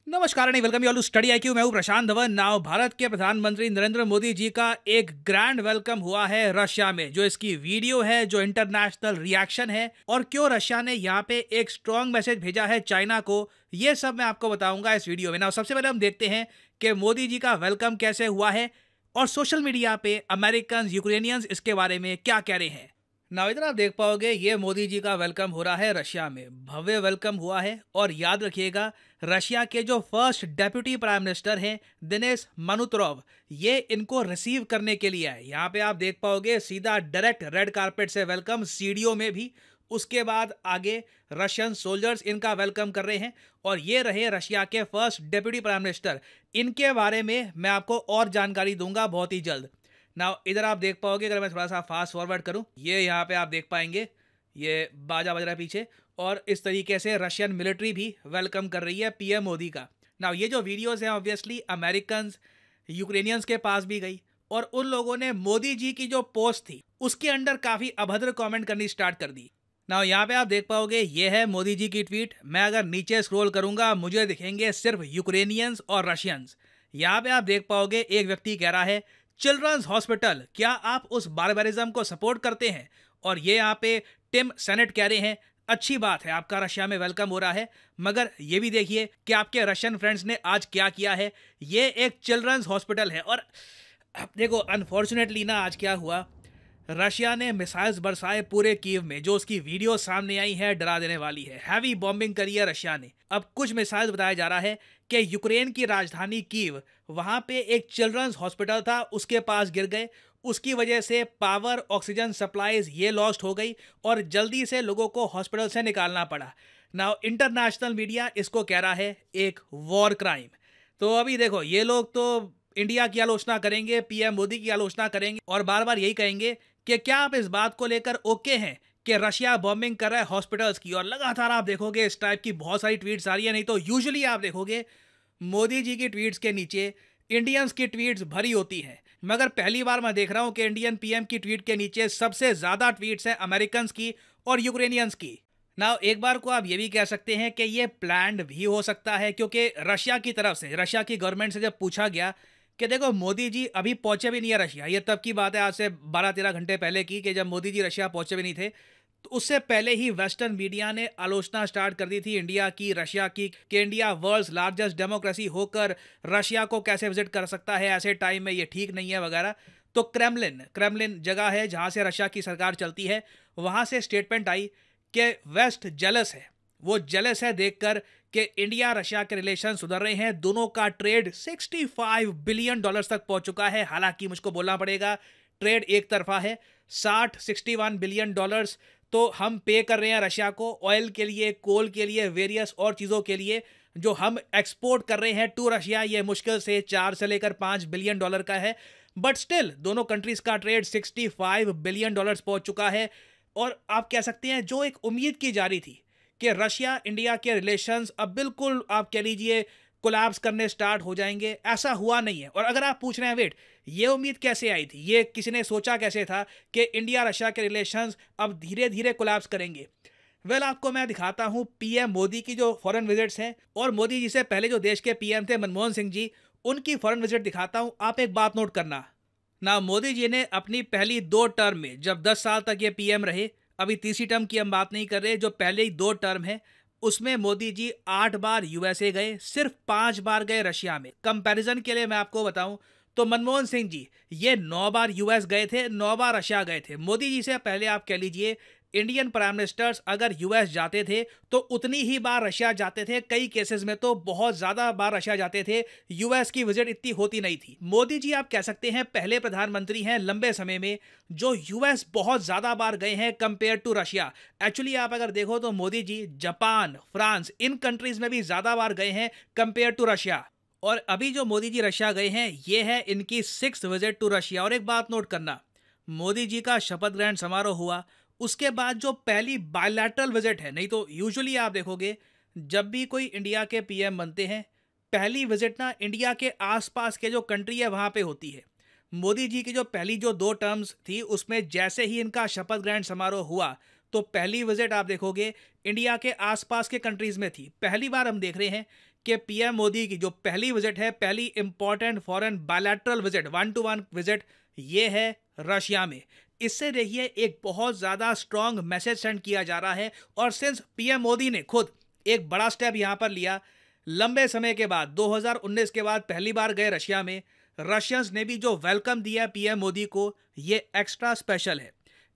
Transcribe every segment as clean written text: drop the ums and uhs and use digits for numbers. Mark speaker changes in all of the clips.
Speaker 1: नमस्कार and welcome you all to Study IQ. मैं हूं प्रशांत धवन। नाउ भारत के प्रधानमंत्री नरेंद्र मोदी जी का एक ग्रैंड वेलकम हुआ है रशिया में। जो इसकी वीडियो है, जो इंटरनेशनल रिएक्शन है और क्यों रशिया ने यहाँ पे एक स्ट्रॉन्ग मैसेज भेजा है चाइना को, ये सब मैं आपको बताऊंगा इस वीडियो में। नाउ सबसे पहले हम देखते हैं कि मोदी जी का वेलकम कैसे हुआ है और सोशल मीडिया पे अमेरिकन यूक्रेनियंस इसके बारे में क्या कह रहे हैं। नाउ इधर आप देख पाओगे ये मोदी जी का वेलकम हो रहा है रशिया में। भव्य वेलकम हुआ है और याद रखिएगा रशिया के जो फर्स्ट डेप्यूटी प्राइम मिनिस्टर हैं दिनेश मनुतरोव, ये इनको रिसीव करने के लिए आए। यहाँ पे आप देख पाओगे सीधा डायरेक्ट रेड कारपेट से वेलकम, सीडीओ में भी। उसके बाद आगे रशियन सोल्जर्स इनका वेलकम कर रहे हैं और ये रहे रशिया के फर्स्ट डेप्यूटी प्राइम मिनिस्टर। इनके बारे में मैं आपको और जानकारी दूंगा बहुत ही जल्द। नाउ इधर आप देख पाओगे, अगर मैं थोड़ा सा फास्ट फॉरवर्ड करूं, ये यहाँ पे आप देख पाएंगे ये बाजा बज रहा है पीछे और इस तरीके से रशियन मिलिट्री भी वेलकम कर रही है पीएम मोदी का। नाउ ये जो वीडियोस हैं ऑब्वियसली अमेरिकन यूक्रेनियंस के पास भी गई और उन लोगों ने मोदी जी की जो पोस्ट थी उसके अंडर काफ़ी अभद्र कमेंट करनी स्टार्ट कर दी। नाउ यहाँ पे आप देख पाओगे ये है मोदी जी की ट्वीट। मैं अगर नीचे स्क्रॉल करूंगा मुझे दिखेंगे सिर्फ यूक्रेनियंस और रशियंस। यहाँ पे आप देख पाओगे एक व्यक्ति कह रहा है चिल्ड्रंस हॉस्पिटल, क्या आप उस बारबरिज्म को सपोर्ट करते हैं? और ये यहाँ पे टिम सेनेट कह रहे हैं अच्छी बात है आपका रशिया में वेलकम हो रहा है, मगर ये भी देखिए कि आपके रशियन फ्रेंड्स ने आज क्या किया है। ये एक चिल्ड्रंस हॉस्पिटल है और अब देखो अनफॉर्चुनेटली ना आज क्या हुआ, रशिया ने मिसाइल्स बरसाए पूरे कीव में। जो उसकी वीडियो सामने आई है डरा देने वाली है। हैवी बॉम्बिंग करी है रशिया ने। अब कुछ मिसाइल्स बताया जा रहा है कि यूक्रेन की राजधानी कीव, वहां पे एक चिल्ड्रंस हॉस्पिटल था, उसके पास गिर गए। उसकी वजह से पावर, ऑक्सीजन सप्लाईज ये लॉस्ट हो गई और जल्दी से लोगों को हॉस्पिटल से निकालना पड़ा। नाउ इंटरनेशनल मीडिया इसको कह रहा है एक वॉर क्राइम। तो अभी देखो ये लोग तो इंडिया की आलोचना करेंगे, पीएम मोदी की आलोचना करेंगे और बार बार यही कहेंगे कि क्या आप इस बात को लेकर ओके हैं कि रशिया बॉम्बिंग कर रहा है हॉस्पिटल्स की। और लगातार आप देखोगे इस टाइप की बहुत सारी ट्वीट्स आ रही है। नहीं तो यूजुअली आप देखोगे मोदी जी की ट्वीट्स के नीचे इंडियंस की ट्वीट्स भरी होती हैं, मगर पहली बार मैं देख रहा हूं कि इंडियन पीएम की ट्वीट के नीचे सबसे ज्यादा ट्वीट्स हैं अमेरिकन की और यूक्रेनियंस की। नाउ एक बार को आप ये भी कह सकते हैं कि ये प्लान्ड भी हो सकता है, क्योंकि रशिया की तरफ से, रशिया की गवर्नमेंट से जब पूछा गया कि देखो मोदी जी अभी पहुंचे भी नहीं है रशिया, ये तब की बात है आज से 12-13 घंटे पहले की, कि जब मोदी जी रशिया पहुंचे भी नहीं थे, तो उससे पहले ही वेस्टर्न मीडिया ने आलोचना स्टार्ट कर दी थी इंडिया की, रशिया की, कि इंडिया वर्ल्ड्स लार्जेस्ट डेमोक्रेसी होकर रशिया को कैसे विजिट कर सकता है ऐसे टाइम में, ये ठीक नहीं है वगैरह। तो क्रेमलिन जगह है जहां से रशिया की सरकार चलती है, वहां से स्टेटमेंट आई कि वेस्ट जेलस है, वो जेलस है देखकर कि इंडिया रशिया के रिलेशन सुधर रहे हैं। दोनों का ट्रेड 65 बिलियन डॉलर्स तक पहुंच चुका है। हालांकि मुझको बोलना पड़ेगा ट्रेड एक तरफा है। 61 बिलियन डॉलर्स तो हम पे कर रहे हैं रशिया को ऑयल के लिए, कोल के लिए, वेरियस और चीज़ों के लिए जो हम एक्सपोर्ट कर रहे हैं टू रशिया। ये मुश्किल से 4 से लेकर 5 बिलियन डॉलर का है, बट स्टिल दोनों कंट्रीज का ट्रेड 65 बिलियन डॉलर्स पहुंच चुका है। और आप कह सकते हैं जो एक उम्मीद की जा रही थी कि रशिया इंडिया के रिलेशंस अब बिल्कुल आप कह लीजिए कोलैप्स करने स्टार्ट हो जाएंगे, ऐसा हुआ नहीं है। और अगर आप पूछ रहे हैं वेट ये उम्मीद कैसे आई थी, ये किसी ने सोचा कैसे था कि इंडिया रशिया के रिलेशंस अब धीरे धीरे कोलैप्स करेंगे? वेल आपको मैं दिखाता हूं पीएम मोदी की जो फॉरेन विजिट्स हैं और मोदी जी से पहले जो देश के पीएम थे मनमोहन सिंह जी, उनकी फॉरेन विजिट दिखाता हूं। आप एक बात नोट करना ना, मोदी जी ने अपनी पहली 2 टर्म में, जब 10 साल तक ये पीएम रहे, अभी तीसरी टर्म की हम बात नहीं कर रहे, जो पहले ही 2 टर्म है उसमें मोदी जी 8 बार यूएसए गए, सिर्फ 5 बार गए रशिया में। कंपैरिजन के लिए मैं आपको बताऊं तो मनमोहन सिंह जी ये 9 बार यूएस गए थे, 9 बार रशिया गए थे। मोदी जी से पहले आप कह लीजिए इंडियन प्राइम मिनिस्टर्स अगर यूएस जाते थे तो उतनी ही बार रशिया जाते थे, कई केसेस में तो बहुत ज्यादा बार रशिया जाते थे, यूएस की विजिट इतनी होती नहीं थी। मोदी जी आप कह सकते हैं पहले प्रधानमंत्री हैं लंबे समय में जो यूएस बहुत ज्यादा बार गए हैं कंपेयर टू रशिया। एक्चुअली आप अगर देखो तो मोदी जी जापान, फ्रांस, इन कंट्रीज में भी ज्यादा बार गए हैं कंपेयर टू रशिया। और अभी जो मोदी जी रशिया गए हैं ये है इनकी 6th विजिट टू रशिया। और एक बात नोट करना, मोदी जी का शपथ ग्रहण समारोह हुआ, उसके बाद जो पहली बायलैटरल विजिट है, नहीं तो यूजुअली आप देखोगे जब भी कोई इंडिया के पीएम बनते हैं पहली विजिट ना इंडिया के आसपास के जो कंट्री है वहां पे होती है। मोदी जी की जो पहली जो 2 टर्म्स थी उसमें जैसे ही इनका शपथ ग्रहण समारोह हुआ तो पहली विजिट आप देखोगे इंडिया के आसपास के कंट्रीज में थी। पहली बार हम देख रहे हैं कि पीएम मोदी की जो पहली विजिट है, पहली important foreign bilateral visit, 1-to-1 visit, ये है रशिया में। इससे देखिए एक बहुत ज़्यादा स्ट्रॉन्ग मैसेज सेंड किया जा रहा है। और सिंस पीएम मोदी ने खुद एक बड़ा स्टेप यहाँ पर लिया, लंबे समय के बाद 2019 के बाद पहली बार गए रशिया में, रशियंस ने भी जो वेलकम दिया पीएम मोदी को, ये एक्स्ट्रा स्पेशल है।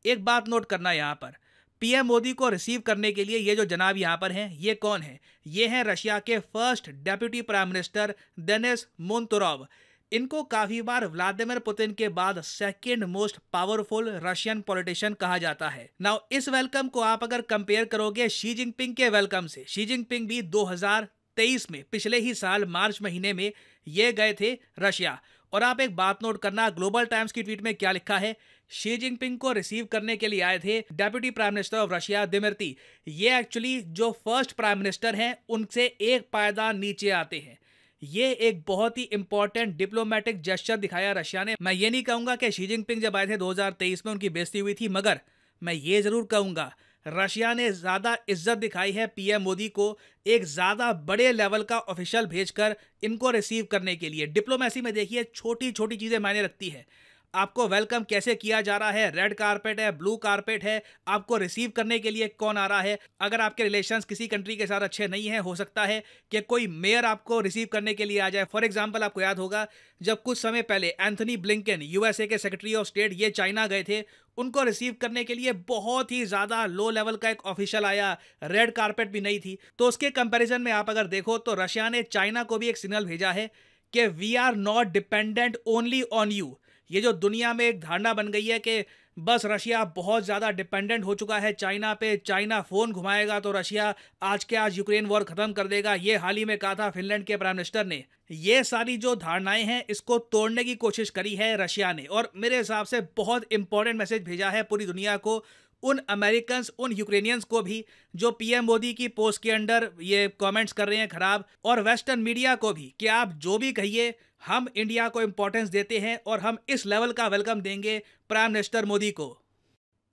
Speaker 1: एक बात नोट करना यहाँ पर, पीएम मोदी को रिसीव करने के लिए ये जो जनाब यहाँ पर हैं, ये कौन है? ये हैं रशिया के first deputy prime minister Denis Manturov. इनको काफी बार व्लादिमीर पुतिन के बाद second most powerful Russian politician कहा जाता है। नाउ इस वेलकम को आप अगर कंपेयर करोगे शी जिनपिंग के वेलकम से, शी जिनपिंग भी 2023 में, पिछले ही साल मार्च महीने में ये गए थे रशिया। और आप एक बात नोट करना, ग्लोबल टाइम्स की ट्वीट में क्या लिखा है, शी जिनपिंग को रिसीव करने के लिए आए थे deputy prime minister of Russia Dmitri. ये एक्चुअली जो फर्स्ट प्राइम मिनिस्टर हैं उनसे एक पायदान नीचे आते हैं। ये एक बहुत ही इंपॉर्टेंट डिप्लोमेटिक जेस्चर दिखाया रशिया ने। मैं ये नहीं कहूंगा कि शी जिनपिंग जब आए थे 2023 में उनकी बेइज्जती हुई थी, मगर मैं ये जरूर कहूंगा रशिया ने ज्यादा इज्जत दिखाई है पीएम मोदी को, एक ज्यादा बड़े लेवल का ऑफिशियल भेजकर इनको रिसीव करने के लिए। डिप्लोमेसी में देखिए छोटी छोटी चीजें मायने रखती है। आपको वेलकम कैसे किया जा रहा है, रेड कारपेट है, ब्लू कारपेट है, आपको रिसीव करने के लिए कौन आ रहा है। अगर आपके रिलेशंस किसी कंट्री के साथ अच्छे नहीं हैं, हो सकता है कि कोई मेयर आपको रिसीव करने के लिए आ जाए। फॉर एग्जांपल आपको याद होगा जब कुछ समय पहले एंथनी ब्लिंकन यूएसए के सेक्रेटरी ऑफ स्टेट ये चाइना गए थे, उनको रिसीव करने के लिए बहुत ही ज्यादा लो लेवल का एक ऑफिशियल आया, रेड कारपेट भी नहीं थी। तो उसके कंपैरिजन में आप अगर देखो तो रशिया ने चाइना को भी एक सिग्नल भेजा है कि we are not dependent only on you. ये जो दुनिया में एक धारणा बन गई है कि बस रशिया बहुत ज़्यादा डिपेंडेंट हो चुका है चाइना पे, चाइना फ़ोन घुमाएगा तो रशिया आज के आज यूक्रेन वॉर ख़त्म कर देगा, ये हाल ही में कहा था फिनलैंड के प्राइम मिनिस्टर ने। ये सारी जो धारणाएं हैं इसको तोड़ने की कोशिश करी है रशिया ने, और मेरे हिसाब से बहुत इंपॉर्टेंट मैसेज भेजा है पूरी दुनिया को, उन अमेरिकन्स, उन यूक्रेनियंस को भी जो पीएम मोदी की पोस्ट के अंडर ये कमेंट्स कर रहे हैं खराब, और वेस्टर्न मीडिया को भी कि आप जो भी कहिए हम इंडिया को इंपॉर्टेंस देते हैं और हम इस लेवल का वेलकम देंगे प्राइम मिनिस्टर मोदी को।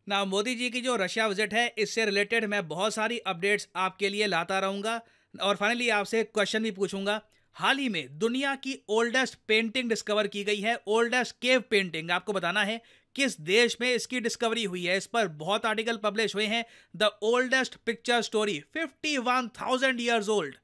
Speaker 1: ना मोदी जी की जो रशिया विजिट है इससे रिलेटेड मैं बहुत सारी अपडेट्स आपके लिए लाता रहूँगा। और फाइनली आपसे एक क्वेश्चन भी पूछूंगा, हाल ही में दुनिया की ओल्डेस्ट पेंटिंग डिस्कवर की गई है, ओल्डेस्ट केव पेंटिंग। आपको बताना है किस देश में इसकी डिस्कवरी हुई है। इस पर बहुत आर्टिकल पब्लिश हुए हैं। The oldest picture story 51,000 years old.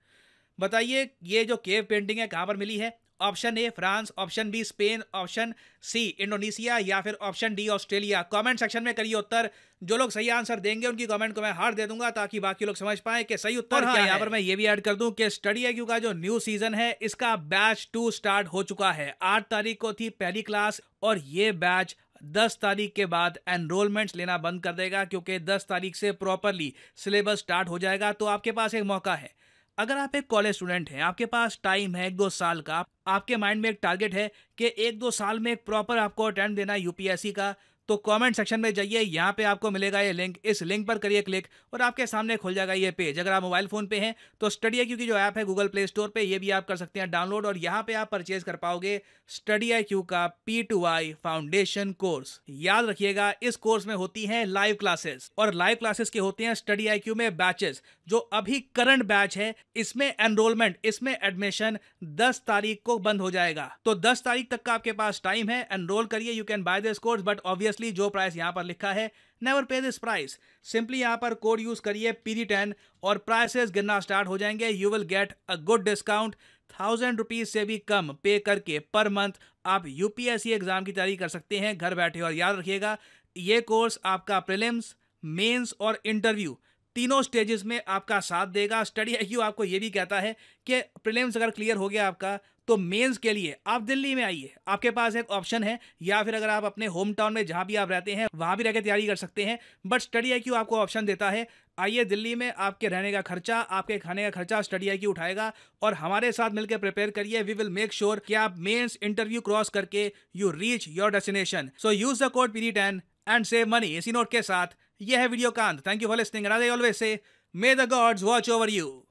Speaker 1: बताइए ये जो केव पेंटिंग है कहां पर मिली है? Option A France, option B Spain, option C Indonesia, या फिर option D Australia. Comment section में करिए उत्तर। जो लोग सही आंसर देंगे उनकी कमेंट को मैं हार दे दूंगा ताकि बाकी लोग समझ पाए कि सही उत्तर क्या है। यहाँ पर मैं ये भी ऐड कर दूं कि स्टडी IQ का जो न्यू सीजन है इसका बैच 2 स्टार्ट हो चुका है। 8 तारीख को थी पहली क्लास और ये बैच 10 तारीख के बाद एनरोलमेंट्स लेना बंद कर देगा, क्योंकि 10 तारीख से प्रॉपरली सिलेबस स्टार्ट हो जाएगा। तो आपके पास एक मौका है, अगर आप एक कॉलेज स्टूडेंट हैं, आपके पास टाइम है 1-2 साल का, आपके माइंड में एक टारगेट है कि 1-2 साल में एक प्रॉपर आपको अटेम्प्ट देना है यूपीएससी का, तो कमेंट सेक्शन में जाइए, यहाँ पे आपको मिलेगा ये लिंक, इस लिंक पर करिए क्लिक और आपके सामने खुल जाएगा ये पेज। अगर आप मोबाइल फोन पे हैं तो स्टडी IQ की जो ऐप है गूगल प्ले स्टोर पे, ये भी आप कर सकते हैं डाउनलोड, और यहाँ पे आप परचेज कर पाओगे स्टडी IQ का P2I फाउंडेशन कोर्स। याद रखिएगा इस कोर्स में होती हैं लाइव क्लासेस, और लाइव क्लासेस के होते हैं स्टडी IQ में बैचेस। जो अभी करंट बैच है इसमें एनरोलमेंट, इसमें एडमिशन 10 तारीख को बंद हो जाएगा। तो 10 तारीख तक का आपके पास टाइम है, एनरोल करिए। You can by this course, but obviously जो प्राइस यहाँ पर लिखा है नेवर पे दिस प्राइस। सिंपली यहाँ पर कोड यूज करिए PD10 और प्राइसेस गिरना स्टार्ट हो जाएंगे। You will get a good discount. 1000 rupees से भी कम पे करके पर मंथ आप UPSC एग्जाम की तैयारी कर सकते हैं घर बैठे। और याद रखिएगा ये कोर्स आपका प्रीलिम्स, मेंस और इंटरव्यू तीनों स्टेजेस में आपका साथ देगा। स्टडी IQ आपको ये भी कहता है कि प्रीलिम्स अगर क्लियर हो गया आपका तो मेंस के लिए आप दिल्ली में आइए, आपके पास एक ऑप्शन है, या फिर अगर आप अपने होम टाउन में जहां भी आप रहते हैं वहां भी रहकर तैयारी कर सकते हैं। बट स्टडी IQ आपको ऑप्शन देता है आइए दिल्ली में, आपके रहने का खर्चा, आपके खाने का खर्चा स्टडी IQ उठाएगा, और हमारे साथ मिलकर प्रिपेयर करिए। वी विल मेक श्योर कि आप मेंस इंटरव्यू क्रॉस करके you reach your destination. So use the code PD10 and save money. इसी नोट के साथ यह है वीडियो का अंत। Thank you for listening and I always say may the gods watch over you.